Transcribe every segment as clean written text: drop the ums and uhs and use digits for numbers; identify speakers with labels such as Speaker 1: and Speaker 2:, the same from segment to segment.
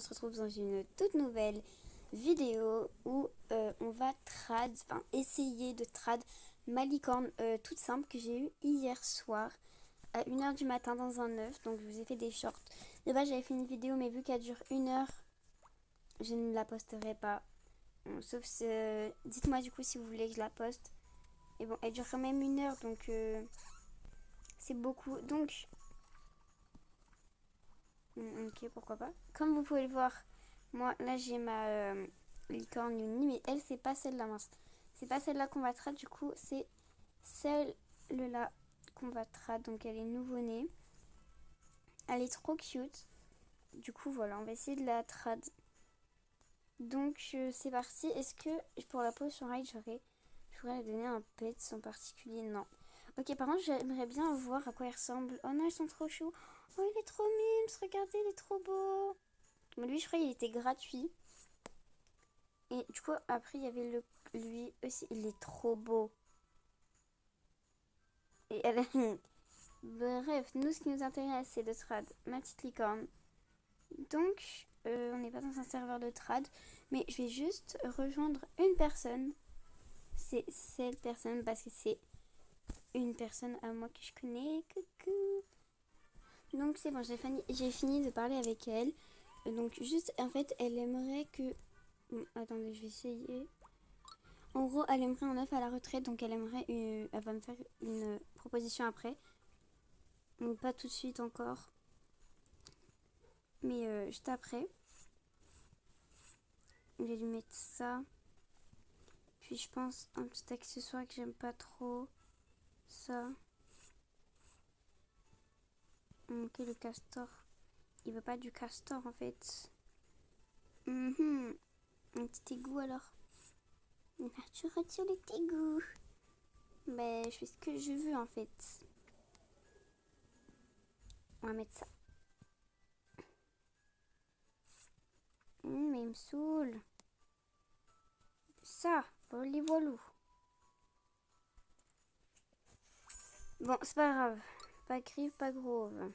Speaker 1: se retrouve dans une toute nouvelle vidéo où on va essayer de trad ma licorne toute simple que j'ai eue hier soir à 1h du matin dans un œuf. Donc je vous ai fait des shorts. De base j'avais fait une vidéo mais vu qu'elle dure 1 heure, je ne la posterai pas. Bon, sauf dites-moi du coup si vous voulez que je la poste. Et bon, elle dure quand même 1 heure donc c'est beaucoup. Donc ok, pourquoi pas. Comme vous pouvez le voir, moi là j'ai ma licorne uni, mais elle c'est pas celle-là, mince. C'est pas celle-là qu'on va trad, du coup c'est celle-là qu'on va trad. Donc elle est nouveau-née. Elle est trop cute. Du coup voilà, on va essayer de la trad. Donc c'est parti. Est-ce que pour la potion ride je pourrais la donner un pet en particulier? Non. Ok, par contre j'aimerais bien voir à quoi il ressemble. Oh non, ils sont trop choux. Oh, il est trop mimes, regardez, il est trop beau. Mais lui, je crois qu'il était gratuit. Et du coup, après, il y avait lui aussi. Il est trop beau. Et elle... Bref, nous, ce qui nous intéresse, c'est de trad ma petite licorne. Donc, on n'est pas dans un serveur de trad. Mais je vais juste rejoindre une personne. C'est cette personne parce que c'est une personne à moi que je connais. Coucou. Donc, c'est bon, j'ai fini de parler avec elle. Donc, juste, en fait, elle aimerait que... attendez, je vais essayer. En gros, elle aimerait un œuf à la retraite, donc elle va me faire une proposition après. Donc pas tout de suite encore, mais juste après. Je vais lui mettre ça. Puis je pense un petit accessoire que j'aime pas trop. Ça. Ok, le castor. Il veut pas du castor en fait. Un petit égout alors. Tu retires le petit égout. Ben, je fais ce que je veux en fait. On va mettre ça. Mais il me saoule. Ça, voilà, voilà. Bon, c'est pas grave. Pas grive, pas grove.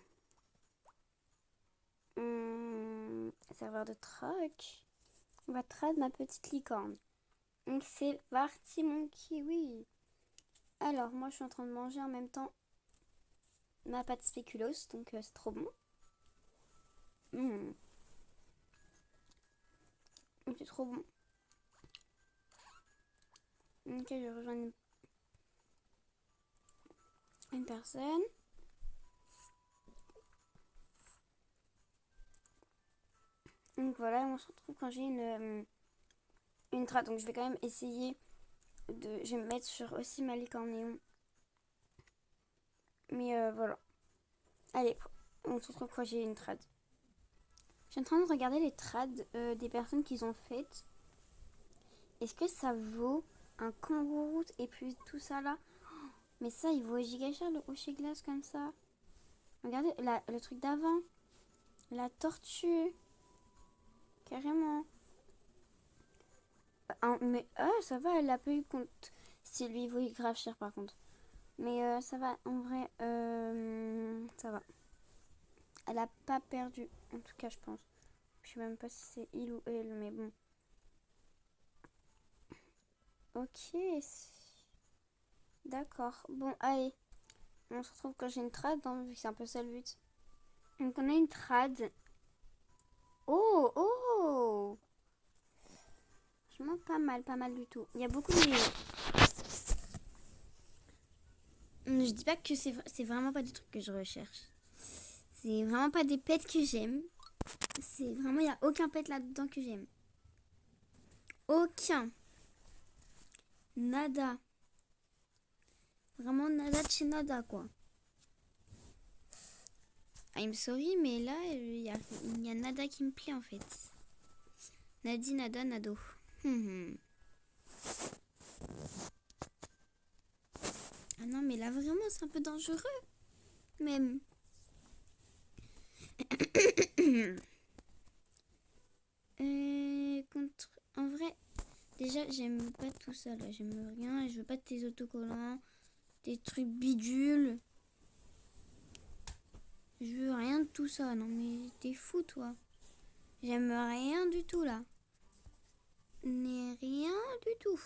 Speaker 1: Serveur de truck. On va trad ma petite licorne. Donc c'est parti mon kiwi. Alors moi je suis en train de manger en même temps ma pâte spéculoos. Donc c'est trop bon. C'est trop bon. Ok, je rejoins une personne. Donc voilà, on se retrouve quand j'ai une trad. Donc je vais quand même essayer de... Je vais me mettre sur aussi ma licorne néon. Mais voilà. Allez, on se retrouve quand j'ai une trad. Je suis en train de regarder les trades des personnes qu'ils ont faites. Est-ce que ça vaut un kangourou et puis tout ça là? Mais ça, il vaut giga cher le hocher glace comme ça. Regardez le truc d'avant. La tortue. Carrément. Mais ça va, elle a pas eu compte. Si lui il vaut grave cher par contre. Mais ça va, en vrai, ça va. Elle a pas perdu, en tout cas je pense. Je sais même pas si c'est il ou elle, mais bon. Ok. D'accord. Bon, allez. On se retrouve quand j'ai une trad, hein, vu que c'est un peu ça le but. Donc on a une trad. Oh, oh! Franchement, pas mal du tout. Il y a beaucoup de... Je dis pas que c'est vraiment pas des trucs que je recherche. C'est vraiment pas des pets que j'aime. C'est vraiment, il n'y a aucun pet là-dedans que j'aime. Aucun. Nada. Vraiment nada de chez nada, quoi. I'm sorry, mais là, il y a nada qui me plaît, en fait. Nadi, nada, nado. Ah non, mais là, vraiment, c'est un peu dangereux. Même. En vrai, déjà, j'aime pas tout ça, là. J'aime rien. Je veux pas de tes autocollants. Des trucs bidules. Je veux rien de tout ça. Non, mais t'es fou, toi. J'aime rien du tout là. N'est rien du tout.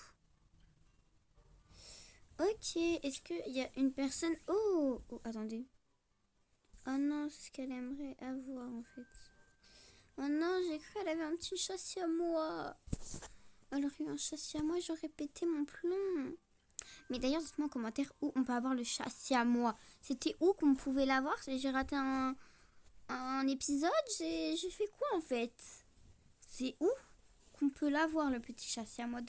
Speaker 1: Ok, est-ce qu'il y a une personne... Oh, attendez. Oh non, c'est ce qu'elle aimerait avoir en fait. Oh non, j'ai cru qu'elle avait un petit châssis à moi. Elle aurait eu un châssis à moi, j'aurais pété mon plomb. Mais d'ailleurs, dites-moi en commentaire où on peut avoir le châssis à moi. C'était où qu'on pouvait l'avoir? J'ai raté un épisode. J'ai fait quoi en fait? C'est où qu'on peut l'avoir, le petit châssis à moi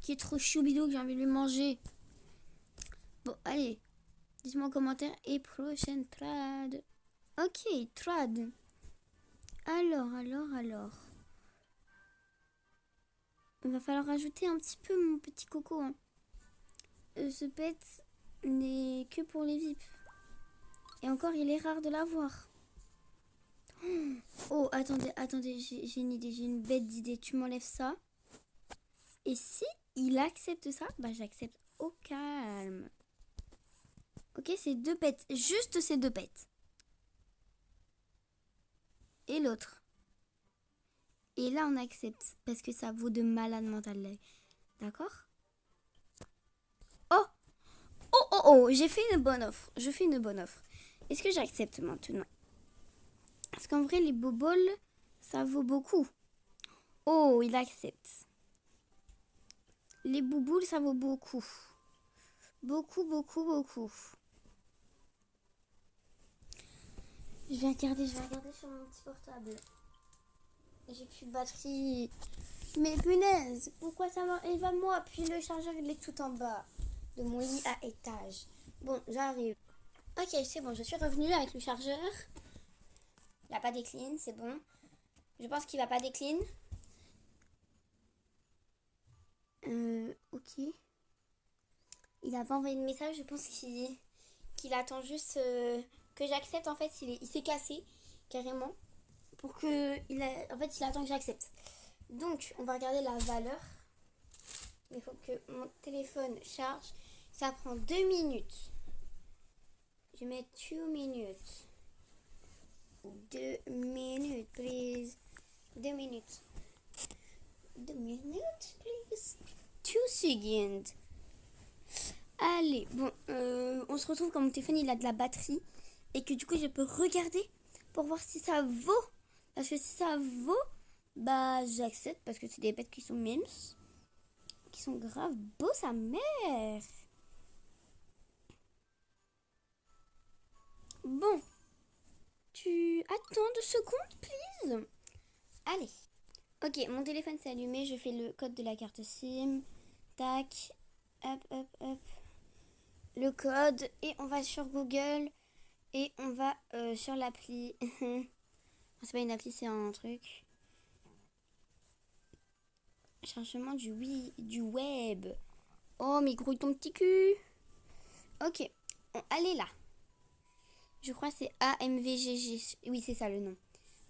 Speaker 1: qui est trop choubidou que j'ai envie de lui manger? Bon, allez. Dites-moi en commentaire. Et prochaine trad. Ok, trad. Alors. Il va falloir rajouter un petit peu mon petit coco. Hein. Ce pet n'est que pour les VIP. Et encore, il est rare de l'avoir. Oh, attendez, j'ai une idée, j'ai une bête d'idée. Tu m'enlèves ça. Et si il accepte ça, bah j'accepte au calme. Ok, c'est 2 pets. Juste ces 2 pets. Et l'autre. Et là, on accepte. Parce que ça vaut de malade mental. D'accord? Oh, j'ai fait une bonne offre. Je fais une bonne offre. Est-ce que j'accepte maintenant? Parce qu'en vrai, les boboles, ça vaut beaucoup. Oh, il accepte. Les bouboules, ça vaut beaucoup. Beaucoup. Je vais regarder sur mon petit portable. J'ai plus de batterie. Mais punaise, pourquoi ça m'arrive à moi? Puis le chargeur, il est tout en bas de mon lit à étage. Bon, j'arrive. Ok, c'est bon, je suis revenue avec le chargeur. Il n'a pas décline, c'est bon. Je pense qu'il va pas décline. Ok. Il n'a pas envoyé de message, je pense qu'il attend juste que j'accepte. En fait, il s'est cassé, carrément. En fait, il attend que j'accepte. Donc, on va regarder la valeur. Il faut que mon téléphone charge. Ça prend 2 minutes. Je vais mettre 2 minutes. 2 minutes, please. 2 minutes. 2 minutes, please. 2 seconds. Allez, bon, on se retrouve quand mon téléphone il a de la batterie et que du coup je peux regarder pour voir si ça vaut. Parce que si ça vaut, bah j'accepte parce que c'est des bêtes qui sont mimes, qui sont grave beaux sa mère. Bon, tu attends 2 secondes, please. Allez. Ok, mon téléphone s'est allumé, je fais le code de la carte SIM. Tac, hop. Le code et on va sur Google et on va sur l'appli. C'est pas une appli, c'est un truc. Chargement du web. Oh, mais grouille ton petit cul. Ok, allez là. Je crois que c'est AMVGG. Oui, c'est ça le nom.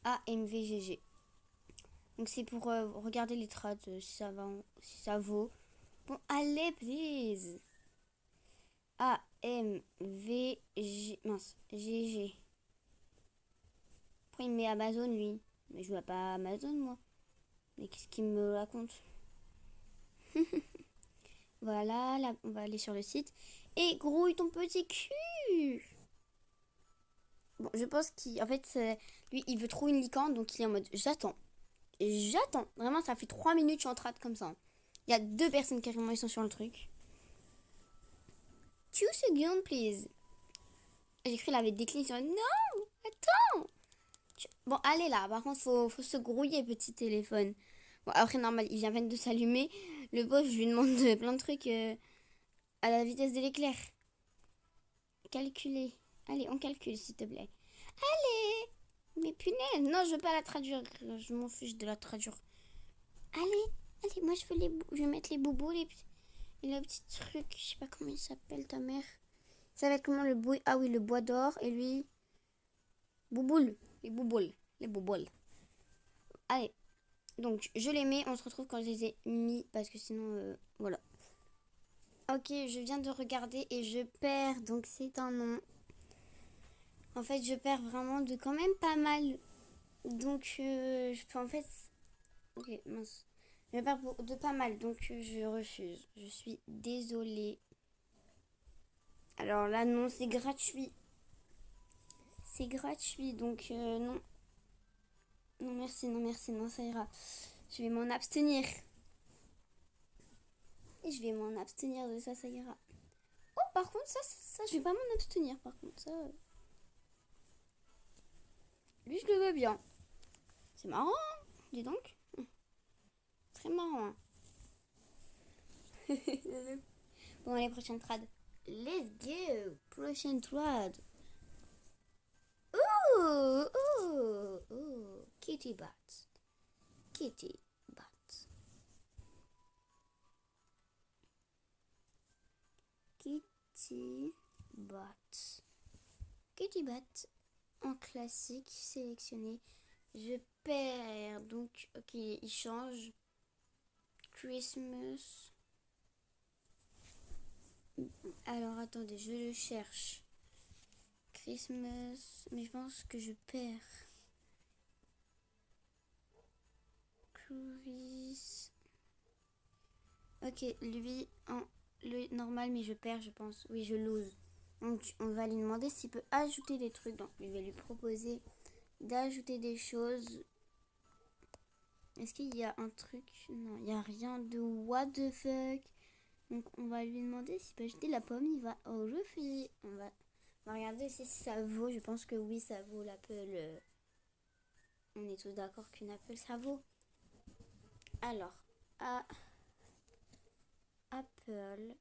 Speaker 1: AMVGG. Donc c'est pour regarder les trades si ça vaut. Bon, allez, please. AMVG. Mince, GG. Pourquoi il met Amazon, lui? Mais je vois pas Amazon, moi. Mais qu'est-ce qu'il me raconte? Voilà, là, on va aller sur le site. Et grouille ton petit cul. Bon, je pense qu'en fait, lui, il veut trop une licorne, donc il est en mode j'attends. J'attends. Vraiment, ça fait 3 minutes que je suis en train comme ça. Il y a 2 personnes carrément, ils sont sur le truc. 2 seconds, please. J'ai cru qu'il avait décliné sur... Non, attends. Bon, allez là. Par contre, faut se grouiller, petit téléphone. Bon, après, normal, il vient à peine de s'allumer. Le boss, je lui demande plein de trucs à la vitesse de l'éclair. Calculer. Allez, on calcule, s'il te plaît. Allez. Mais punaise, non, je veux pas la traduire. Je m'en fiche de la traduire. Allez, moi, je vais mettre les bobos, et le petit truc. Je sais pas comment il s'appelle, ta mère. Ça va être comment le bois? Ah oui, le bois d'or. Et lui... Bouboule. Les bouboules. Allez. Donc, je les mets. On se retrouve quand je les ai mis. Parce que sinon, voilà. Ok, je viens de regarder et je perds. Donc, c'est un nom. En fait, je perds vraiment de quand même pas mal. Donc, je peux en fait... Ok, mince. Je perds de pas mal, donc je refuse. Je suis désolée. Alors là, non, c'est gratuit. C'est gratuit, donc non. Non, merci, non, merci, non, ça ira. Je vais m'en abstenir. Et je vais m'en abstenir de ça, ça ira. Oh, par contre, ça, je vais pas m'en abstenir, par contre. Ça, lui, je le veux bien. C'est marrant, hein, dis donc. Très marrant. Hein. Bon, allez, prochaine trad. Let's go. Prochaine trad. Ouh, ouh, ouh. Kitty Bat. Kitty Bat. Kitty Bat. Kitty Bat. En classique, sélectionné. Je perds. Donc, ok, il change. Christmas. Alors, attendez, je le cherche. Christmas. Mais je pense que je perds. Chris. Ok, lui en le normal, mais je perds, je pense. Oui, je lose. Donc, on va lui demander s'il peut ajouter des trucs. Donc, je vais lui proposer d'ajouter des choses. Est-ce qu'il y a un truc? Non, il n'y a rien de what the fuck. Donc, on va lui demander s'il peut ajouter la pomme. Il va refuser. On va regarder si ça vaut. Je pense que oui, ça vaut l'Apple. On est tous d'accord qu'une Apple, ça vaut. Alors, Apple,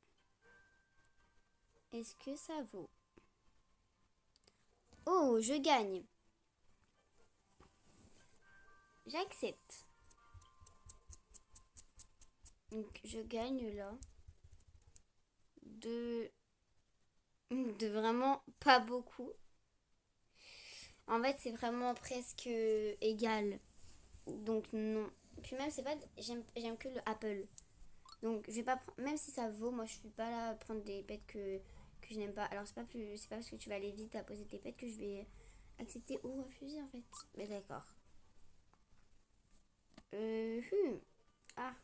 Speaker 1: est-ce que ça vaut? Oh, je gagne. J'accepte. Donc, je gagne là. De vraiment pas beaucoup. En fait, c'est vraiment presque égal. Donc, non. Puis même, c'est pas... J'aime que le Apple. Donc, je vais pas prendre... Même si ça vaut, moi, je suis pas là à prendre des pets que je n'aime pas. Alors, c'est pas parce que tu vas aller vite à poser tes pets que je vais accepter ou refuser, en fait. Mais d'accord. Ah.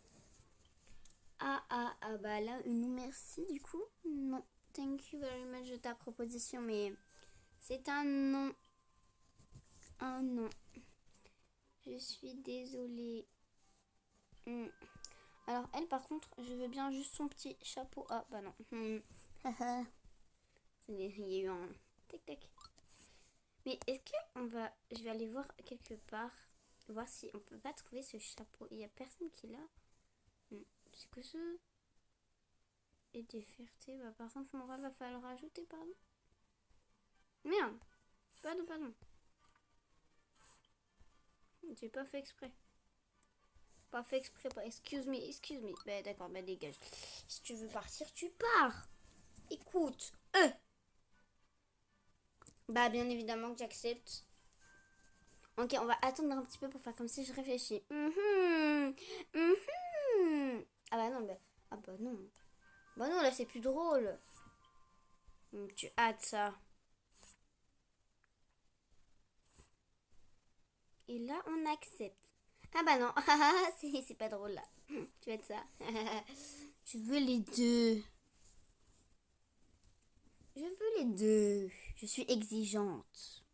Speaker 1: Bah là, non merci du coup. Non. Thank you very much de ta proposition, mais c'est un non. Un non. Je suis désolée. Alors, elle, par contre, je veux bien juste son petit chapeau. Ah, bah non. Il y a eu un tac-tac. Mais est-ce que on va... Je vais aller voir quelque part. Voir si on peut pas trouver ce chapeau. Il y a personne qui l'a. C'est que ce... Et des fiertés. Bah, par contre, mon va falloir rajouter, pardon. Merde. Pardon. J'ai pas fait exprès. Pas fait exprès, pas. Excuse me. Bah, d'accord, bah, dégage. Si tu veux partir, tu pars. Écoute. Bah, bien évidemment que j'accepte. Ok, on va attendre un petit peu pour faire comme si je réfléchis. Ah bah non, bah. Ah bah non. Bah non, là, c'est plus drôle. Tu hâtes ça. Et là, on accepte. Ah bah non, c'est pas drôle là. Tu vas être ça. Je veux les deux. Je veux les deux. Je suis exigeante.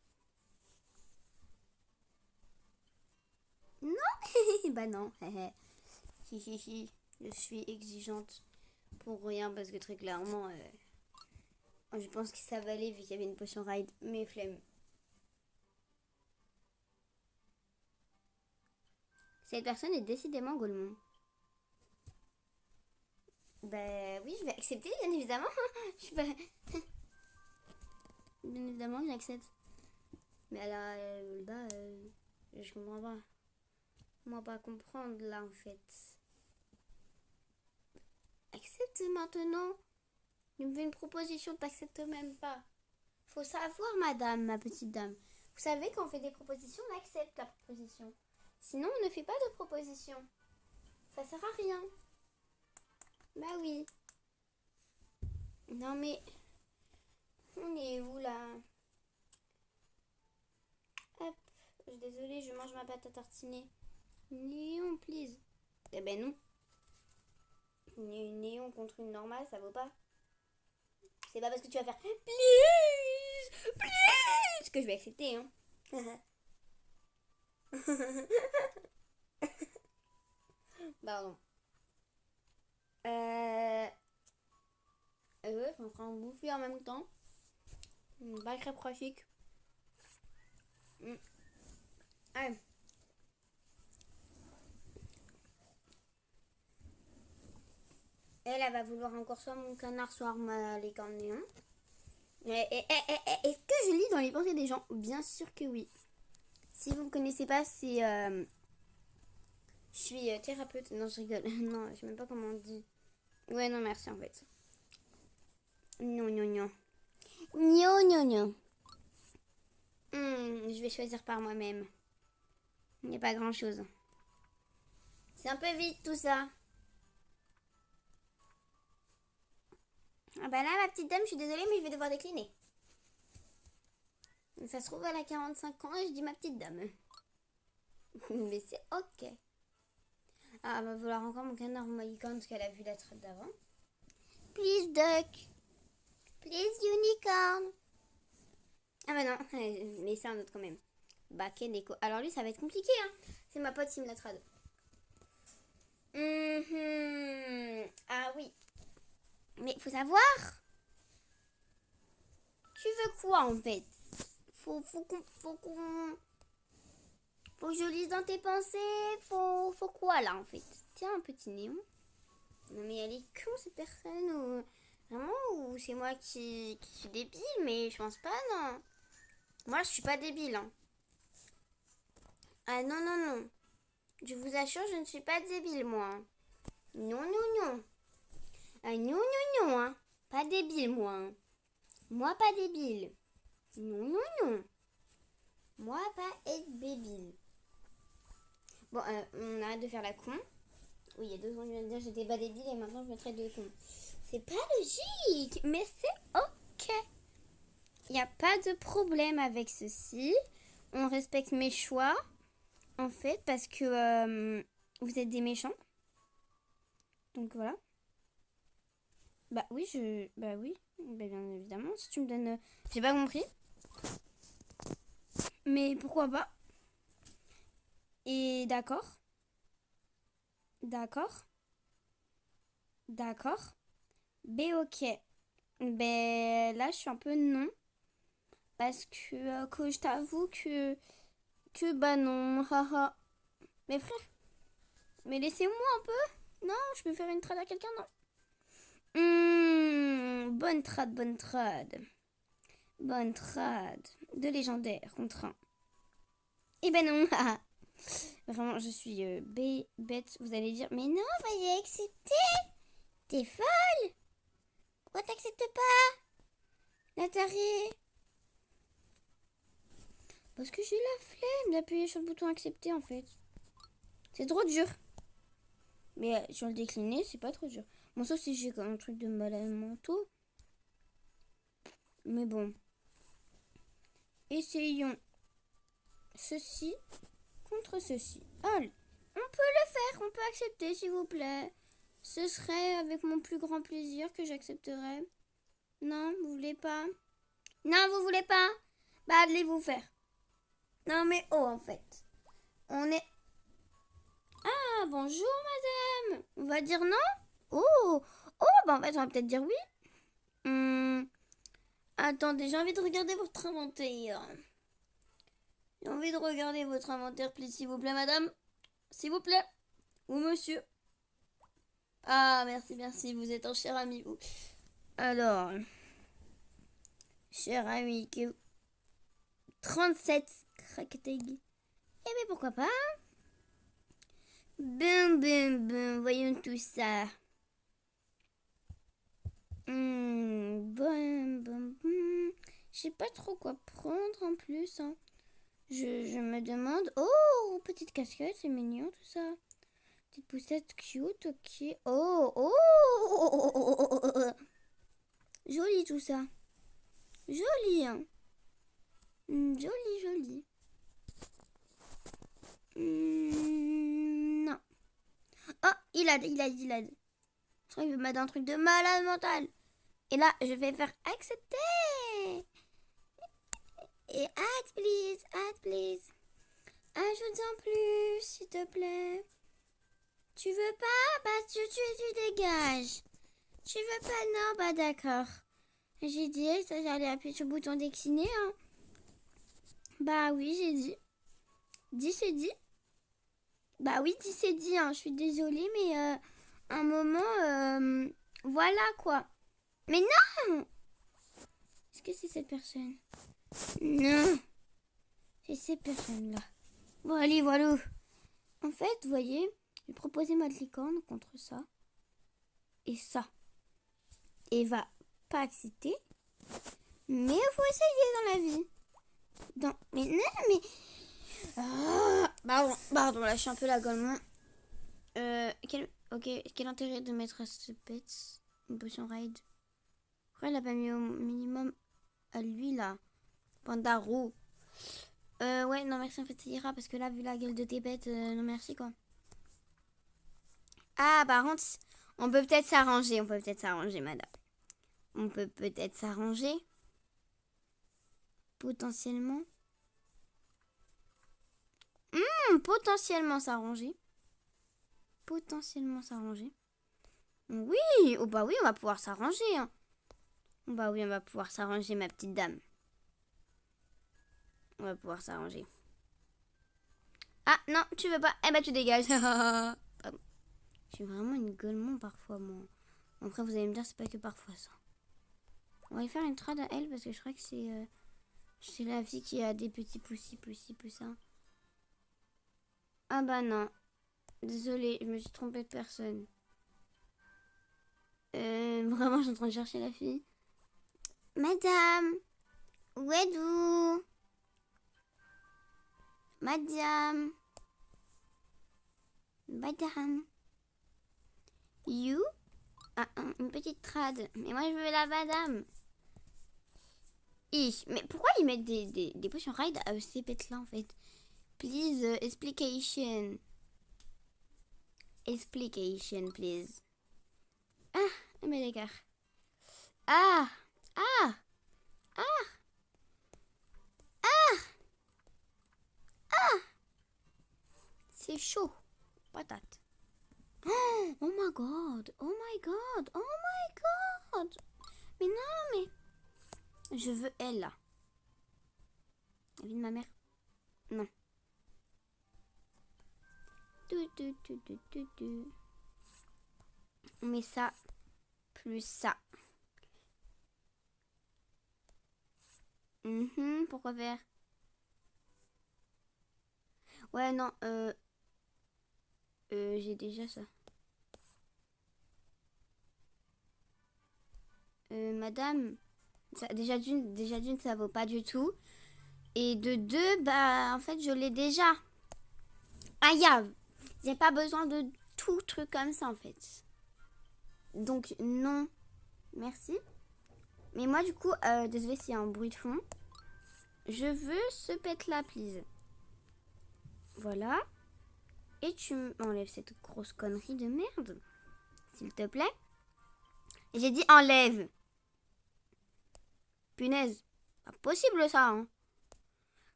Speaker 1: Non. Bah non. Je suis exigeante pour rien parce que très clairement, je pense que ça valait vu qu'il y avait une potion ride. Mais flemme. Cette personne est décidément Golemon. Bah oui, je vais accepter, bien évidemment. Je suis pas... Bien évidemment, j'accepte. Mais là, je comprends pas. Comment pas comprendre là en fait. Accepte maintenant. Il me fait une proposition, t'acceptes même pas. Faut savoir, madame, ma petite dame. Vous savez, quand on fait des propositions, on accepte la proposition. Sinon, on ne fait pas de proposition. Ça sert à rien. Bah oui. Non mais... On est où là? Hop. Je suis désolée, je mange ma pâte à tartiner. Néon, please. Eh ben non. Une néon contre une normale, ça vaut pas. C'est pas parce que tu vas faire please, please que je vais accepter, hein. Pardon. Ouais, je suis en train de bouffer en même temps. Pas très pratique. Allez. Elle va vouloir encore soit mon canard, soit les cornéons. Est-ce que je lis dans les pensées des gens? Bien sûr que oui. Si vous ne me connaissez pas, c'est... je suis thérapeute. Non, je rigole. Non, je sais même pas comment on dit. Ouais, non, merci en fait. Non, non, non. Non, non, non. Je vais choisir par moi-même. Il n'y a pas grand-chose. C'est un peu vite tout ça. Ah bah là, ma petite dame, je suis désolée, mais je vais devoir décliner. Ça se trouve, elle a 45 ans et je dis ma petite dame. Mais c'est ok. Ah, elle va vouloir encore mon canard mohican parce qu'elle a vu la traite d'avant. Please duck. Please unicorn. Ah bah non, mais c'est un autre quand même. Baquet déco. Alors lui, ça va être compliqué, hein. C'est ma pote Sim la trad. Ah oui. Mais faut savoir. Tu veux quoi en fait? Faut que je lise dans tes pensées. Faut quoi là en fait? Tiens, un petit néon. Non mais elle est con cette personne ou vraiment ou c'est moi qui suis débile, mais je pense pas, non. Moi je suis pas débile, hein. Ah non non non. Je vous assure, je ne suis pas débile moi. Non non non. Ah non non non, hein. Pas débile moi. Hein. Moi pas débile. Non non non. Moi pas être débile. Bon, on arrête de faire la con. Oui, il y a 2 secondes, je viens de dire j'étais pas débile et maintenant je me traite de con. C'est pas logique, mais c'est ok. Il n'y a pas de problème avec ceci. On respecte mes choix, en fait, parce que vous êtes des méchants. Donc voilà. Bah oui, Bah oui, bah, bien évidemment, si tu me donnes... J'ai pas compris. Mais pourquoi pas? Et d'accord. D'accord. D'accord. Ok. Ben là, je suis un peu non. Parce que je t'avoue que bah non, haha. Mais frère, mais laissez-moi un peu. Non, je peux faire une trad à quelqu'un, non. Bonne trad, bonne trad. Bonne trad. De légendaire contre un. Eh ben non, haha. Vraiment, je suis bête. Vous allez dire, mais non, veuillez accepter. T'es folle. Pourquoi t'acceptes pas, la tarée? Parce que j'ai la flemme d'appuyer sur le bouton accepter en fait. C'est trop dur. Mais sur le décliner, c'est pas trop dur. Bon, sauf si j'ai comme un truc de malade mentaux. Mais bon. Essayons ceci contre ceci. Allez, on peut le faire, on peut accepter s'il vous plaît. Ce serait avec mon plus grand plaisir que j'accepterais. Non, vous voulez pas? Non, vous voulez pas? Bah, allez-vous faire. Non, mais oh, en fait. On est... Ah, bonjour, madame. On va dire non? Oh, bah en fait, on va peut-être dire oui. Attendez, j'ai envie de regarder votre inventaire. J'ai envie de regarder votre inventaire, s'il vous plaît, madame. S'il vous plaît. Ou monsieur. Ah, merci, merci. Vous êtes un cher ami, vous. Alors, cher ami, 37 craqueteg. Eh bien, pourquoi pas? Ben, voyons tout ça. Bon. Je sais pas trop quoi prendre en plus. Hein. Je me demande... Oh, petite casquette, c'est mignon tout ça. Petite poussette cute, ok. Oh. Joli tout ça. Joli, hein. Joli.
Speaker 2: Non. Oh, il a. Je crois qu'il veut mettre un truc de malade mental. Et là, je vais faire accepter. Et add please. Ajoute-en plus, s'il te plaît. Tu veux pas? Bah, tu dégages. Tu veux pas? Non, bah d'accord. J'ai dit, j'allais appuyer sur le bouton décliner, hein. Bah oui, j'ai dit. Dit, c'est dit. Bah oui, dit, c'est dit, hein. Je suis désolée, mais un moment, voilà quoi. Mais non! Est-ce que c'est cette personne? Non. C'est cette personne-là. Bon, allez, voilà. En fait, vous voyez, j'ai proposé ma licorne contre ça. Et ça. Et va pas accepter. Mais il faut essayer dans la vie. Mais non, mais... pardon, là, je suis un peu la golemon. Quel intérêt de mettre à ce pet une potion raid? Pourquoi elle a pas mis au minimum à lui, là? Pandaro. Ouais, non, merci, en fait, ça ira. Parce que là, vu la gueule de tes bêtes, non, merci, quoi. Ah, par contre, on peut peut-être s'arranger. Madame. On peut peut-être s'arranger. Potentiellement. Potentiellement s'arranger. Oui, oh bah oui, on va pouvoir s'arranger. Hein. Bah oui, on va pouvoir s'arranger, ma petite dame. On va pouvoir s'arranger. Ah, non, tu veux pas? Eh bah tu dégages. Pardon. Je suis vraiment une gueulemon parfois, moi. Après, vous allez me dire, c'est pas que parfois, ça. On va y faire une trad à elle, parce que je crois que c'est la fille qui a des petits poussis, poussins. Ah bah non. Désolée, je me suis trompée de personne. Vraiment, je suis en train de chercher la fille. Madame, où êtes-vous? Madame. You? Ah, une petite trad. Mais moi, je veux la madame. Mais pourquoi ils mettent des potions raid à ces pets-là, en fait? Please, explication. Explication, please. Ah, mais d'accord. Ah, ah, ah, ah, ah. C'est chaud. Patate. Oh my god, oh my god, oh my god. Mais non, mais... Je veux elle, là. La vie de ma mère. Non. On met ça, plus ça. Pourquoi faire? Ouais, non, j'ai déjà ça. Madame, ça, déjà d'une, ça vaut pas du tout. Et de deux, bah, en fait, je l'ai déjà. Ah, j'ai pas besoin de tout truc comme ça, en fait. Donc, non, merci. Mais moi, du coup, désolé s'il y a un bruit de fond. Je veux ce pet-là, please. Voilà. Et tu m'enlèves cette grosse connerie de merde. S'il te plaît. J'ai dit enlève. Punaise. Pas possible ça, hein.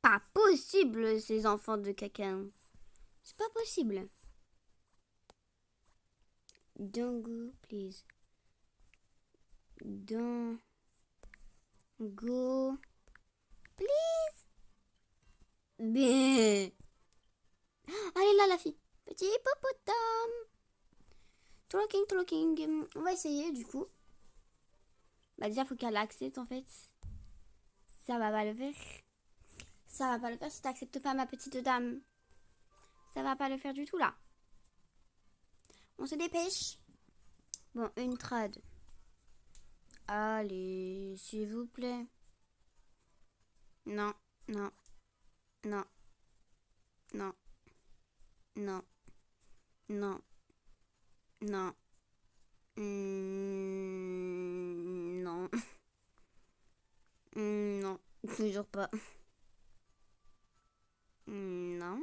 Speaker 2: Pas possible, ces enfants de caca. C'est pas possible. Don't go, please. Don't go, please. Bien. Allez là, la fille. Petit hippopotame. Talking. On va essayer, du coup. Bah déjà, faut qu'elle accepte, en fait. Ça va pas le faire. Ça va pas le faire si t'acceptes pas, ma petite dame. Ça va pas le faire du tout, là. On se dépêche. Bon, une trad. Allez, s'il vous plaît. Non. Non. Non. Non. Non. Non. Non. Non. Non. Toujours pas. Non.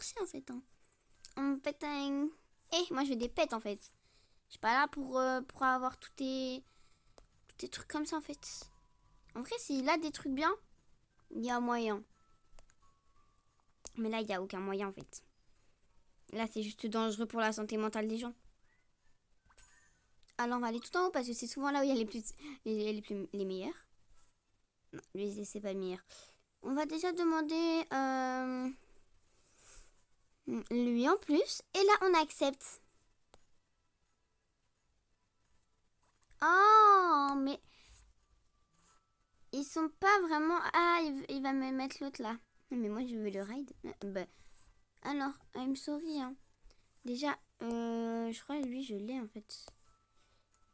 Speaker 2: merci en fait. Hein. En fait, moi je veux des pets en fait. Je suis pas là pour avoir tous tes trucs comme ça en fait. En vrai, s'il a des trucs bien, il y a moyen. Mais là, il n'y a aucun moyen en fait. Là, c'est juste dangereux pour la santé mentale des gens. Alors, on va aller tout en haut parce que c'est souvent là où il y a les meilleurs. Non, lui, c'est pas le meilleur. On va déjà demander lui en plus. Et là, on accepte. Oh, mais ils sont pas vraiment... Ah, il va me mettre l'autre là. Mais moi, je veux le ride. Bah, alors, I'm sorry. Hein. Déjà, je crois que lui, je l'ai en fait.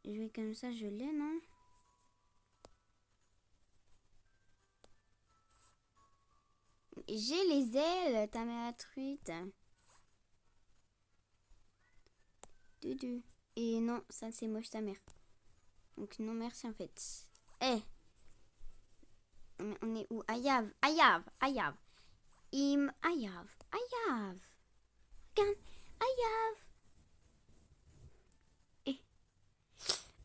Speaker 2: Je vais comme ça, je l'ai, non? J'ai les ailes, ta mère truite. Dudu. Et non, ça c'est moche ta mère. Donc non merci en fait. Eh, on est où? Ayav. Ayav. Regarde, Ayav. Eh.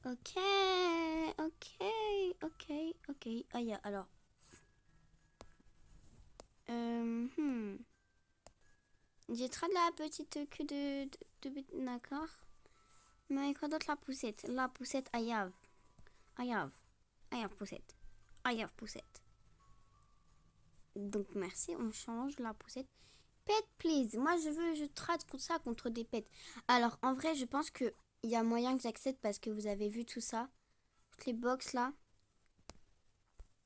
Speaker 2: Ok. Ayav, alors. J'ai très de la petite queue de d'accord. Mais quoi d'autre? La poussette. Ayav. Poussette. Poussette. Donc merci, on change la poussette. Pet please. Moi je trade ça contre des pets. Alors en vrai je pense que il y a moyen que j'accepte parce que vous avez vu tout ça. Toutes les box là.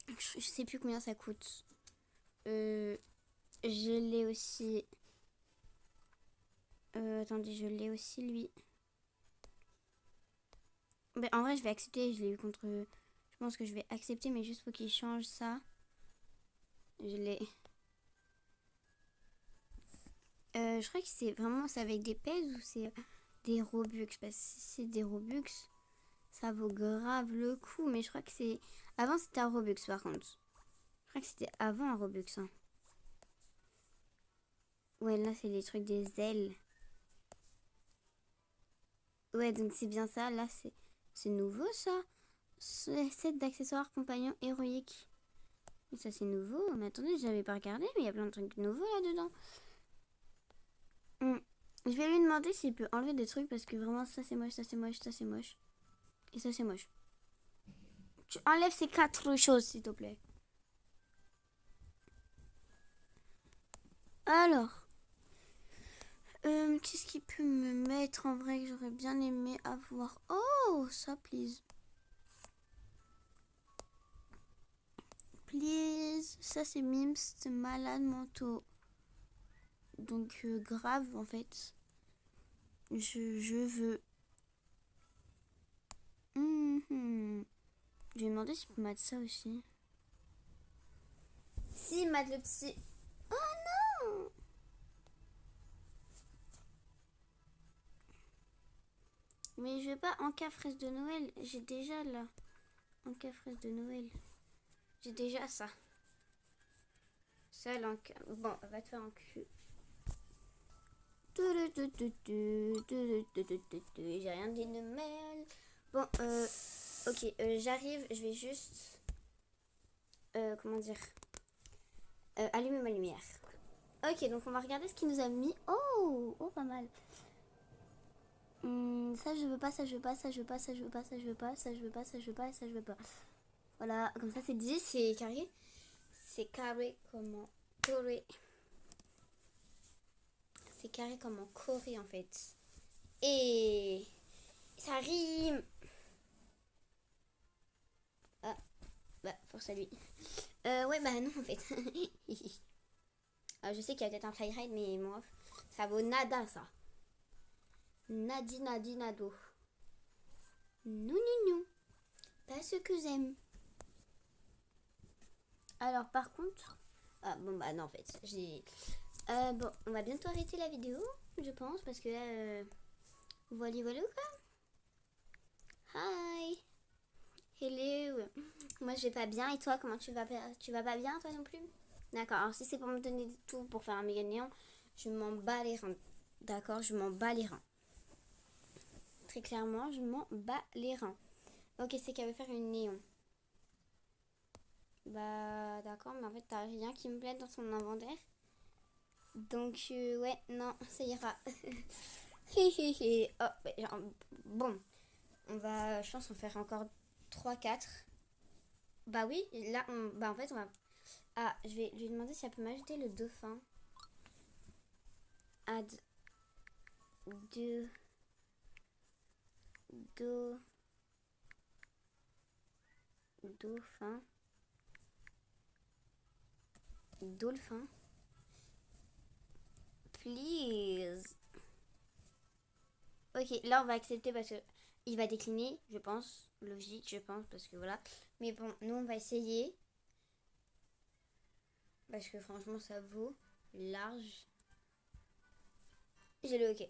Speaker 2: Je sais plus combien ça coûte. Je l'ai aussi. Attendez, je l'ai aussi lui. Ben, en vrai je vais accepter, je l'ai eu contre. Je pense que je vais accepter mais juste faut qu'il change ça. Je l'ai. Je crois que c'est avec des pèses ou c'est des Robux. Parce que si c'est des Robux, ça vaut grave le coup. Mais je crois que c'est... Avant, c'était un Robux par contre. Je crois que c'était avant un Robux. Hein. Ouais, là, c'est les trucs des ailes. Ouais, donc c'est bien ça. Là, c'est nouveau ça. Set d'accessoires compagnons héroïques. Ça, c'est nouveau. Mais attendez, j'avais pas regardé. Mais il y a plein de trucs nouveaux là-dedans. Je vais lui demander s'il peut enlever des trucs parce que vraiment ça c'est moche, ça c'est moche, ça c'est moche. Et ça c'est moche. Tu enlèves ces 4 choses s'il te plaît. Alors. Qu'est-ce qu'il peut me mettre en vrai que j'aurais bien aimé avoir? Oh, ça please. Please. Ça c'est Mims, c'est malade mentaux. Donc grave en fait. Je veux. Je vais demander s'il peut mettre ça aussi. Si, mettre le petit. Oh non! Mais je veux pas en cas fraise de Noël. J'ai déjà là. En cas fraise de Noël. J'ai déjà ça. Ça là en cas. Bon, va te faire en cul. J'ai rien dit de mal. Bon, ok, j'arrive. Je vais juste. Comment dire allumer ma lumière. Ok, donc on va regarder ce qu'il nous a mis. Oh, pas mal. Ça je veux pas, ça je veux pas, ça je veux pas, ça je veux pas, ça je veux pas, ça je veux pas, ça je veux pas, ça je veux pas. Voilà, comme ça c'est dit, c'est carré. C'est carré comme en Corée. C'est carré comme en Corée en fait. Et ça rime. Ah, bah force à lui. Ouais bah non en fait. Je sais qu'il y a peut-être un fly ride mais moi ça vaut nada ça. Nadi nado. Non. Pas ce que j'aime. Alors par contre. Ah bon bah non en fait. J'ai. Bon, on va bientôt arrêter la vidéo, je pense, parce que là. Voilà quoi. Hi. Hello. Moi je vais pas bien et toi comment tu vas pas bien toi non plus? D'accord, alors si c'est pour me donner tout pour faire un méga néant,
Speaker 1: Je m'en bats les reins. D'accord, je m'en bats les reins. Très clairement, je m'en bats les reins. Ok, c'est qu'elle veut faire une néon. Bah d'accord, mais en fait t'as rien qui me plaît dans son inventaire. Donc ouais, non, ça ira. Oh, bah, bon, on va, je pense, on faire encore 3-4. Bah oui, là, bah en fait on va... Ah, je vais lui demander si elle peut m'ajouter le dauphin. Add de... Dauphin. Dolphin. Please. Ok, là on va accepter parce que il va décliner, je pense. Logique, je pense, parce que voilà. Mais bon, nous on va essayer. Parce que franchement ça vaut large. J'ai le ok.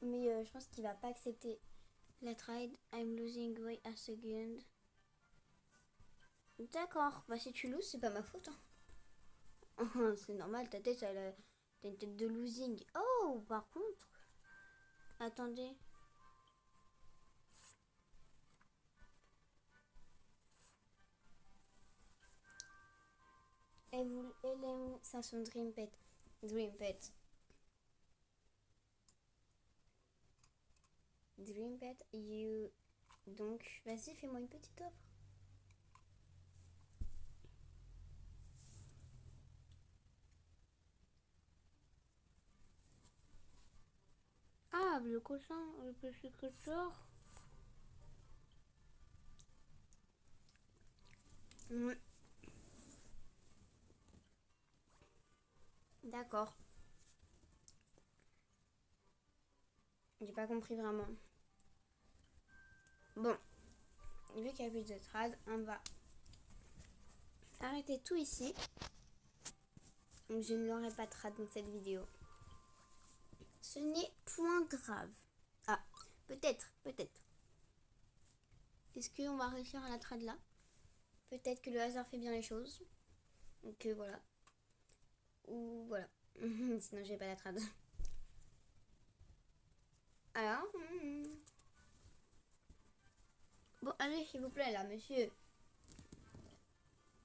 Speaker 1: Mais je pense qu'il va pas accepter la trade. I'm losing weight a second. D'accord, bah si tu loses, c'est pas ma faute. Hein. C'est normal, ta tête, t'as une tête de losing. Oh, par contre, attendez. Elle aime ça son Dream Pet. Dream Pet. Dream Pet, you. Donc, vas-y, fais-moi une petite offre. Ah, le cochon, le petit cochon. D'accord. J'ai pas compris vraiment. Bon, vu qu'il y a plus de trad, on va arrêter tout ici. Donc, je ne l'aurai pas trad dans cette vidéo. Ce n'est point grave. Ah, peut-être. Est-ce qu'on va réussir à la trad là? Peut-être que le hasard fait bien les choses. Donc voilà. Ou voilà. Sinon j'ai pas la trad. Alors. Bon, allez, s'il vous plaît, là, monsieur.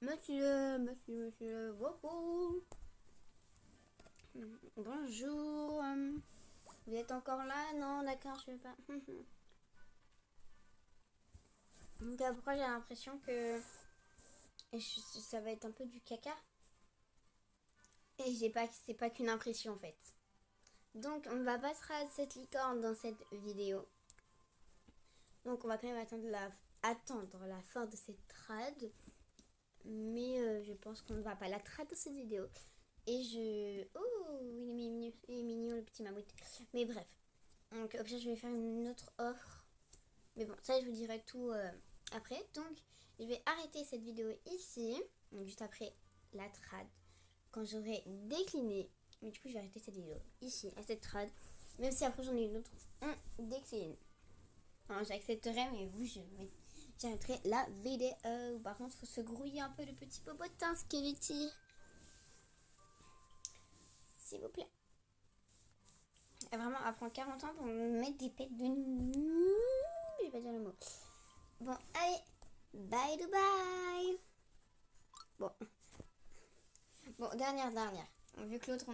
Speaker 1: Monsieur. Wow. Bonjour. Vous êtes encore là? Non, d'accord, je vais pas. Donc, après, j'ai l'impression que ça va être un peu du caca. Et c'est pas qu'une impression en fait. Donc, on va pas trad cette licorne dans cette vidéo. Donc, on va quand même attendre la fin de cette trad. Mais je pense qu'on ne va pas la trad dans cette vidéo. Et oh, il est mignon le petit mammouth. Mais bref. Donc, au pire, je vais faire une autre offre. Mais bon, ça, je vous dirai tout après. Donc, je vais arrêter cette vidéo ici. Donc, juste après la trad. Quand j'aurai décliné. Mais du coup, je vais arrêter cette vidéo ici, à cette trad. Même si après, j'en ai une autre. On décline. Alors, j'accepterai, mais vous, j'arrêterai la vidéo. Par contre, il faut se grouiller un peu le petit popotin squeletty. S'il vous plaît. Et vraiment, elle prend 40 ans pour me mettre des pets de... Je vais pas dire le mot. Bon, allez. Bye to bye. Bon, dernière. Vu que l'autre,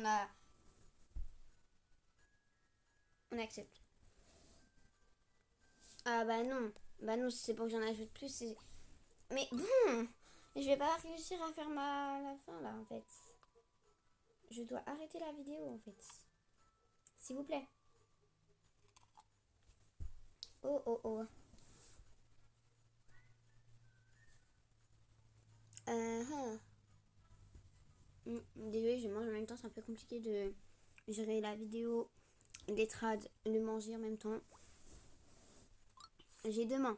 Speaker 1: on accepte. Ah bah non. Bah non, si c'est pour que j'en ajoute plus, c'est... Mais bon, je vais pas réussir à faire la fin là en fait. Je dois arrêter la vidéo en fait. S'il vous plaît. Oh. Désolée, je mange en même temps, c'est un peu compliqué de gérer la vidéo, les trades, le manger en même temps. J'ai 2 mains.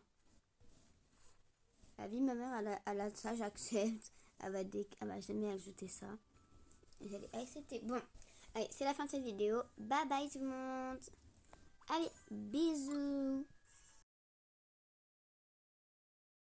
Speaker 1: La vie de ma mère, elle a ça, j'accepte. Elle va jamais ajouter ça. J'allais accepter. Bon, allez, c'est la fin de cette vidéo. Bye bye tout le monde. Allez, bisous.